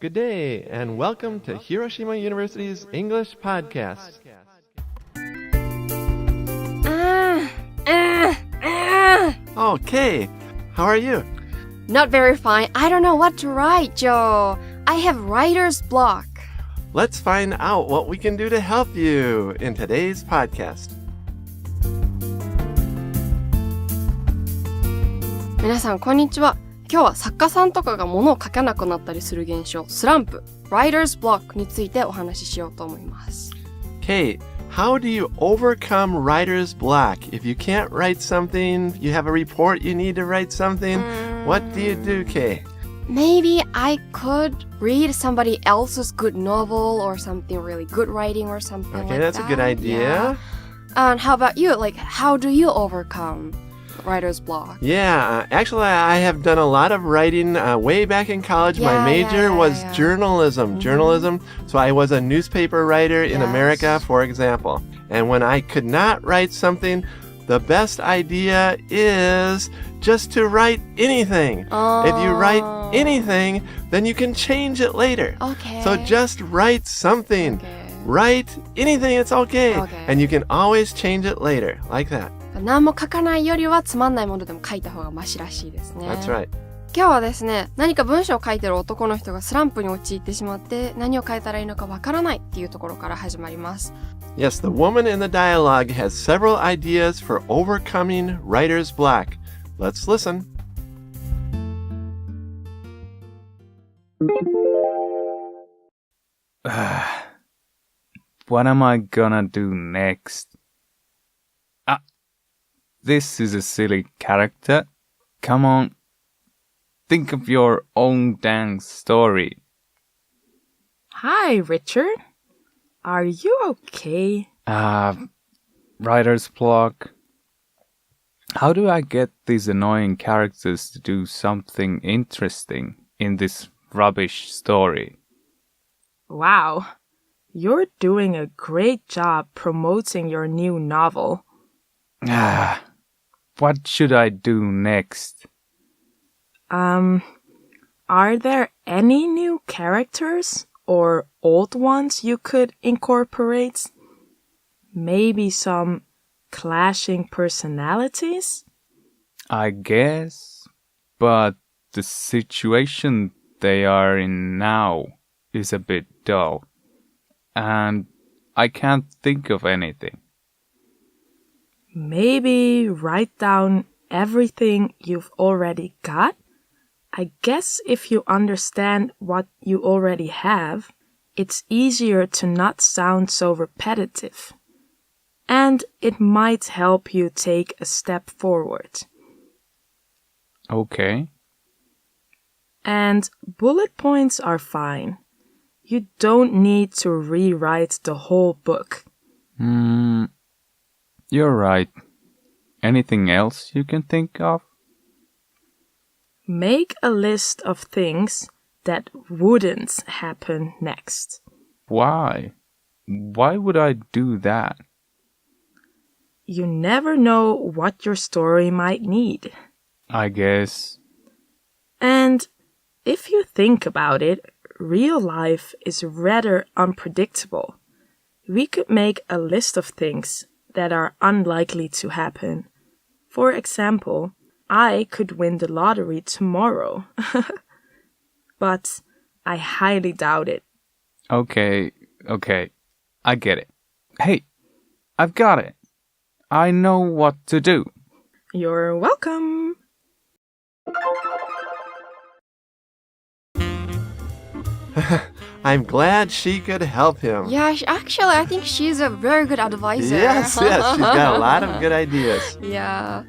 Good day, and welcome to Hiroshima University's English podcast. Okay, how are you? Not very fine. I don't know what to write, Joe. I have writer's block. Let's find out what we can do to help you in today's podcast. 皆さん、こんにちは。今日は作家さんとかが物を書かなくなったりする現象、スランプ、writer's block についてお話ししようと思います。Kate, how do you overcome writer's block? If you can't write something, you have a report you need to write something, what do you do, Kate? Maybe I could read somebody else's good novel or something really good writing or something like that. Okay, that's a good idea. Yeah. And how about you? Like, how do you overcome writer's block? Yeah, actually, I have done a lot of writing way back in college. My major was journalism. So I was a newspaper writer in America, for example. And when I could not write something, the best idea is just to write anything. If you write anything, then you can change it later. Okay. So just write something. Okay. Write anything, it's okay. And you can always change it later, like that. 何も書かないよりはつまんないものでも書いた方がマシらしいですね。That's right. 今日はですね、何か文章を書いてる男の人がスランプに陥ってしまって何を書いたらいいのかわからないっていうところから始まります。Yes, the woman in the dialogue has several ideas for overcoming writer's block. Let's listen. What am I gonna do next? This is a silly character. Come on. Think of your own dang story. Hi, Richard. Are you okay? Writer's block. How do I get these annoying characters to do something interesting in this rubbish story? Wow. You're doing a great job promoting your new novel. What should I do next? Are there any new characters or old ones you could incorporate? Maybe some clashing personalities? I guess, but the situation they are in now is a bit dull, and I can't think of anything. Maybe write down everything you've already got? I guess if you understand what you already have, it's easier to not sound so repetitive. And it might help you take a step forward. Okay. And bullet points are fine. You don't need to rewrite the whole book. You're right. Anything else you can think of? Make a list of things that wouldn't happen next. Why? Why would I do that? You never know what your story might need. I guess. And if you think about it, real life is rather unpredictable. We could make a list of things that are unlikely to happen. For example, I could win the lottery tomorrow. But I highly doubt it. Okay. I get it. Hey, I've got it. I know what to do. You're welcome. I'm glad she could help him. Yeah, actually, I think she's a very good advisor. Yes, she's got a lot of good ideas. Yeah.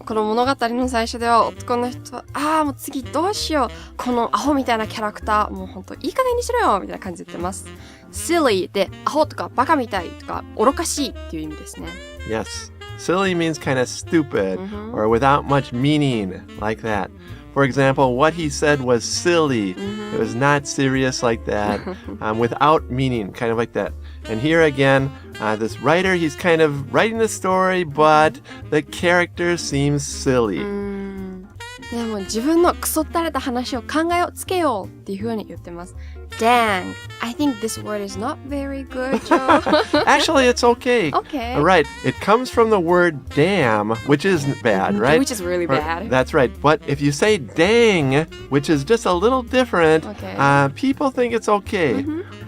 この物語の最初では男の人はもう次どうしよう、このアホみたいなキャラクターもうほんといい加減にしろよみたいな感じで言ってます。 silly でアホとかバカみたいとか愚かしいっていう意味ですね。 Yes, silly means kind of stupid or without much meaning, like that. For example, what he said was silly. It was not serious like that, without meaning, kind of like that. And here again, this writer, he's kind of writing the story, but the character seems silly. でも自分のクソったれた話を考えをつけようっていう風に言ってます。Dang, I think this word is not very good, Joe. Actually, it's okay. Okay. Right. It comes from the word damn, which is bad, right? Which is really bad. That's right. But if you say dang, which is just a little different, Okay. People think it's okay.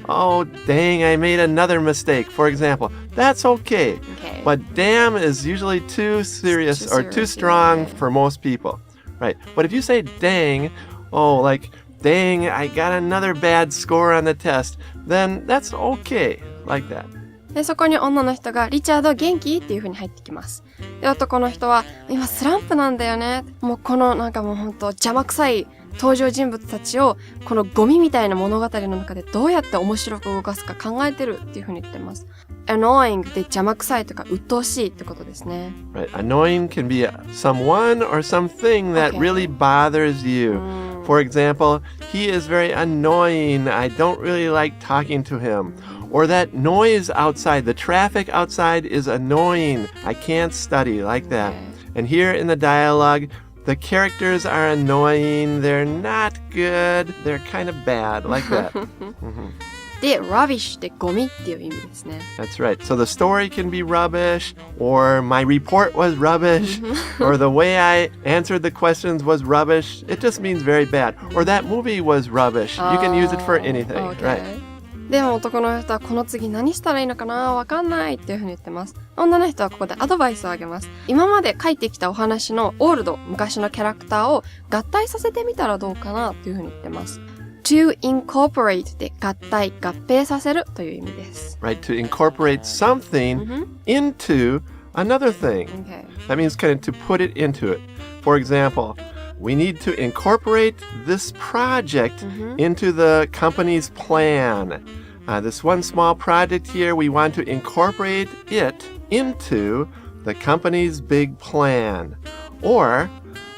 Oh, dang, I made another mistake, for example. That's okay. Okay. But damn is usually too serious Too or too serious, strong yeah. for most people. Right. But if you say dang, oh, like, dang, I got another bad score on the test, then that's okay. Like that. で、そこに女の人が、リチャード元気っていう風に入ってきます。で、男の人は、今スランプなんだよね。もうこのなんかもうほんと邪魔くさい登場人物たちを、このゴミみたいな物語の中でどうやって面白く動かすか考えてるっていう風に言ってます。annoying で邪魔くさいとか鬱陶しいってことですね。Right. Annoying can be someone or something that Okay. really bothers you. For example, he is very annoying. I don't really like talking to him. Or that noise outside, the traffic outside is annoying. I can't study, like that. Okay. And here in the dialogue, the characters are annoying. They're not good. They're kind of bad, like that. で、rubbish ってゴミっていう意味ですね。That's right. So the story can be rubbish, or my report was rubbish, or the way I answered the questions was rubbish. It just means very bad. Or that movie was rubbish. You can use it for anything, Okay. right? でも男の人はこの次何したらいいのかなわかんないっていう風に言ってます。女の人はここでアドバイスをあげます。今まで書いてきたお話のオールド、昔のキャラクターを合体させてみたらどうかなっていう風に言ってます。to incorporate で合体、合併させるという意味です。Right, to incorporate something into another thing. Okay. That means kind of to put it into it. For example, we need to incorporate this project into the company's plan. This one small project here, we want to incorporate it into the company's big plan. Or,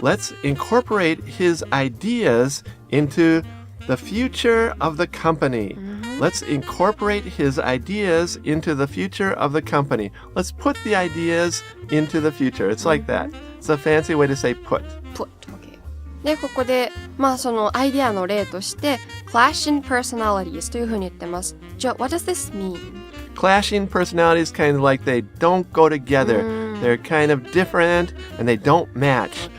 let's incorporate his ideas into the future of the company. Let's incorporate his ideas into the future of the company. Let's put the ideas into the future. It's like that. It's a fancy way to say put. put. Okay. で、ここで、そのアイデアの例として、clashing personalities という風に言ってます。じゃあ、what does this mean? Clashing personalities kind of like they don't go together. They're kind of different and they don't match.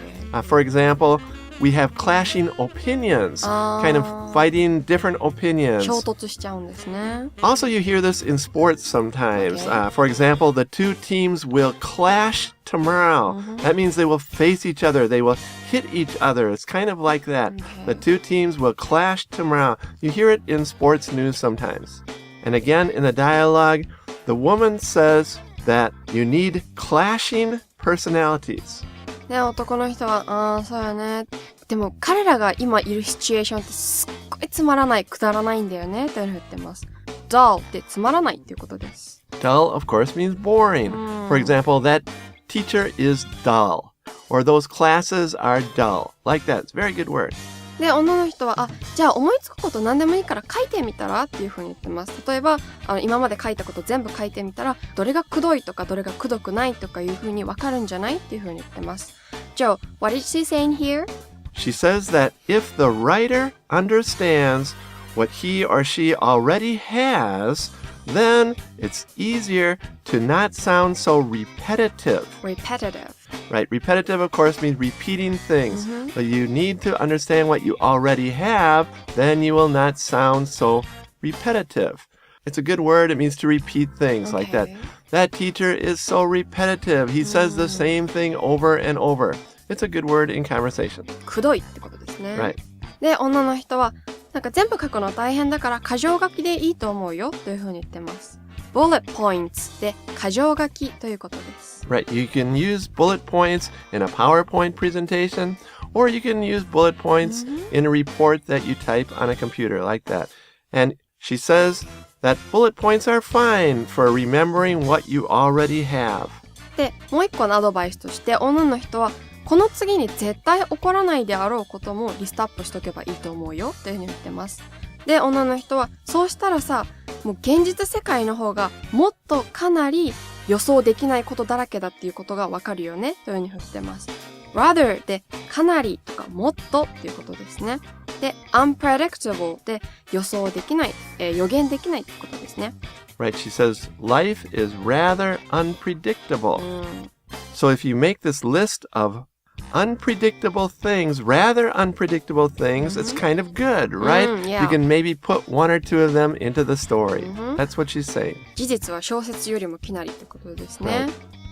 For example, we have clashing opinions, kind of fighting different opinions. 衝突しちゃうんですね。Also, you hear this in sports sometimes. Okay. For example, the two teams will clash tomorrow. That means they will face each other. They will hit each other. It's kind of like that. Okay. The two teams will clash tomorrow. You hear it in sports news sometimes. And again, in the dialogue, the woman says that you need clashing personalities. で、男の人は、そうよね。でも、彼らが今いるシチュエーションってすっごいつまらない、くだらないんだよね、というふうに言ってます。dull ってつまらないっていうことです。Dull, of course, means boring. For example, that teacher is dull. Or those classes are dull. Like that. It's a very good word. で、女の人は、じゃあ思いつくこと何でもいいから書いてみたらっていう風に言ってます。例えば、今まで書いたこと全部書いてみたら、どれがくどいとか、どれがくどくないとかいう風に分かるんじゃないっていう風に言ってます。Joe, what is she saying here? She says that if the writer understands what he or she already has, then it's easier to not sound so repetitive. Repetitive. Right? Repetitive, of course, means repeating things. But you need to understand what you already have, then you will not sound so repetitive. It's a good word. It means to repeat things like that. Okay. That teacher is so repetitive. He says the same thing over and over. It's a good word in conversation. くどいってことですね。Right. で、女の人は、なんか全部書くの大変だから箇条書きでいいと思うよという風に言ってます。bullet points で箇条書きということです。Right. You can use bullet points in a PowerPoint presentation, or you can use bullet points in a report that you type on a computer like that. And she says that bullet points are fine for remembering what you already have. で、もう一個のアドバイスとして女の人はこの次に絶対起こらないであろうこともリストアップしとけばいいと思うよというふうに言ってます。で、女の人はそうしたらさ、もう現実世界の方がもっとかなり予想できないことだらけだっていうことがわかるよねというふうに言ってます。rather でかなりとかもっとっていうことですね。で、unpredictable で予想できない、予言できないってことですね。Right, she says, life is rather unpredictable. So if you make this list of unpredictable things, rather unpredictable things, it's kind of good, right? Yeah. You can maybe put one or two of them into the story. That's what she's saying. 事実は小説よりもきなりってことですね。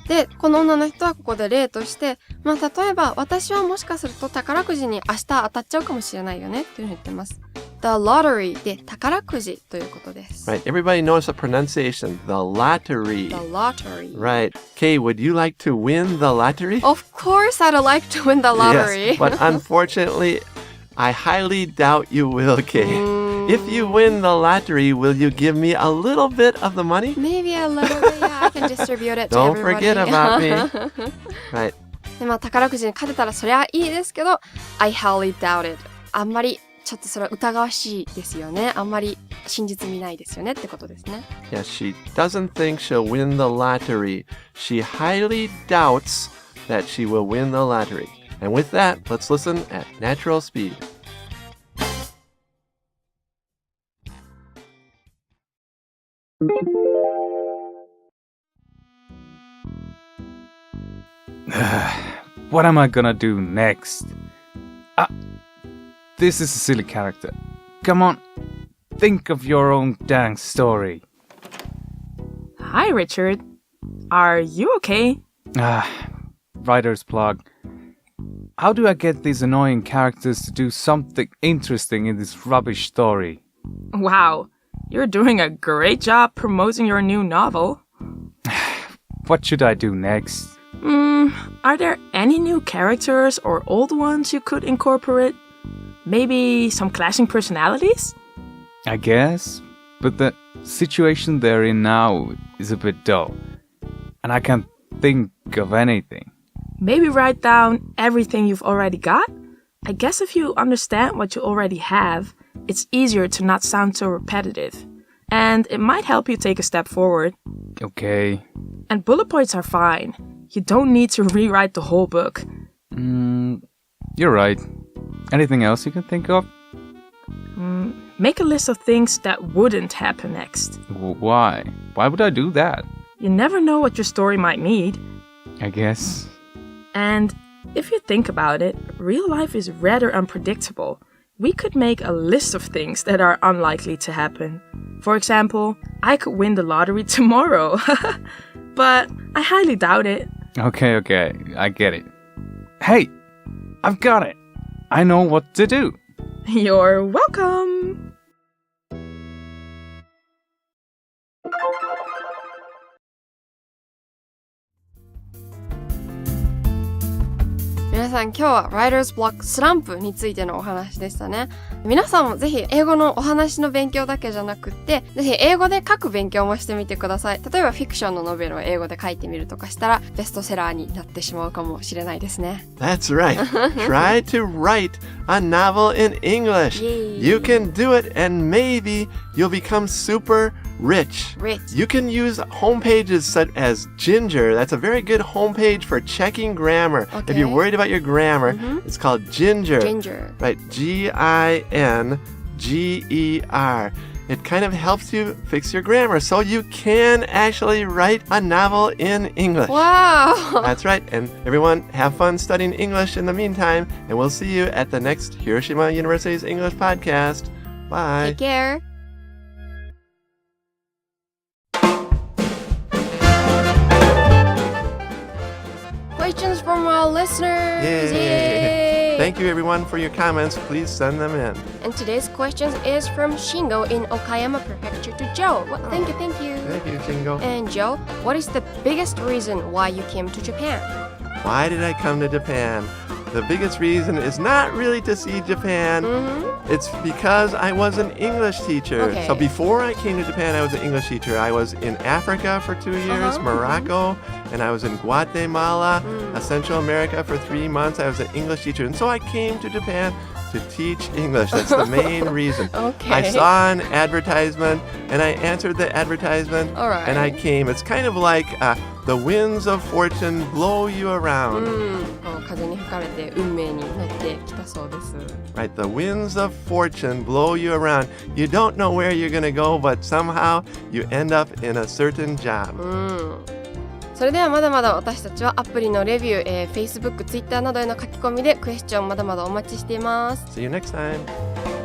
で、この女の人はここで例として、例えば私はもしかすると宝くじに明日当たっちゃうかもしれないよねっていうふうに言ってます。The lottery で宝くじということです。Right, everybody knows the pronunciation, the lottery. The lottery. Right. Kay, would you like to win the lottery? Of course I'd like to win the lottery. Yes, but unfortunately, I highly doubt you will, Kay. If you win the lottery, will you give me a little bit of the money? Maybe a little bit, yeah. I can distribute it to Don't everybody. forget about me. Right. で、宝くじに勝てたらそりゃいいですけど、I highly doubt it. あんまりちょっとそれは疑わしいですよね。あんまり真実味ないですよねってことですね。Yes, she doesn't think she'll win the lottery. She highly doubts that she will win the lottery. And with that, let's listen at natural speed. What am I gonna do next? This is a silly character. Come on, think of your own dang story. Hi, Richard. Are you okay? Writer's block. How do I get these annoying characters to do something interesting in this rubbish story? Wow, you're doing a great job promoting your new novel. What should I do next? Are there any new characters or old ones you could incorporate? Maybe some clashing personalities? I guess, but the situation they're in now is a bit dull, and I can't think of anything. Maybe write down everything you've already got? I guess if you understand what you already have, it's easier to not sound so repetitive. And it might help you take a step forward. Okay. And bullet points are fine. You don't need to rewrite the whole book. You're right. Anything else you can think of? Make a list of things that wouldn't happen next. Why? Why would I do that? You never know what your story might need. I guess. And if you think about it, real life is rather unpredictable. We could make a list of things that are unlikely to happen. For example, I could win the lottery tomorrow. But I highly doubt it. Okay, I get it. Hey, I've got it. I know what to do. You're welcome. 皆さん今日は Writer's Block スランプについてのお話でしたね。皆さんもぜひ英語のお話の勉強だけじゃなくって、ぜひ英語で書く勉強もしてみてください。例えばフィクションのノベルを英語で書いてみるとかしたらベストセラーになってしまうかもしれないですね。That's right. Try to write a novel in English. You can do it and maybe you'll become super rich. You can use homepages such as Ginger. That's a very good homepage for checking grammar. Okay. If you're worried about your grammar, it's called Ginger. Ginger. Right. Ginger. It kind of helps you fix your grammar so you can actually write a novel in English. Wow! That's right. And everyone, have fun studying English in the meantime. And we'll see you at the next Hiroshima University's English podcast. Bye. Take care. Questions from our listeners. Yay. Thank you everyone for your comments. Please send them in. And today's question is from Shingo in Okayama Prefecture to Joe. Well, thank you. Thank you, Shingo. And Joe, what is the biggest reason why you came to Japan? Why did I come to Japan? The biggest reason is not really to see Japan. It's because I was an English teacher. Okay. So before I came to Japan, I was an English teacher. I was in Africa for 2 years, Morocco, and I was in Guatemala, Central America for 3 months. I was an English teacher. And so I came to Japan to teach English. That's the main reason. Okay. I saw an advertisement and I answered the advertisement. All right. And I came. It's kind of like The winds of fortune blow you う around. ん、こう風に吹かれて運命に乗ってきたそうです。Right, the winds of fortune blow you around. You don't know where you're going to go, but somehow you end up in a certain job. それではまだまだ私たちはアプリのレビュー、Facebook、Twitter などへの書き込みでクエスチョンまだまだお待ちしています。 See you next time.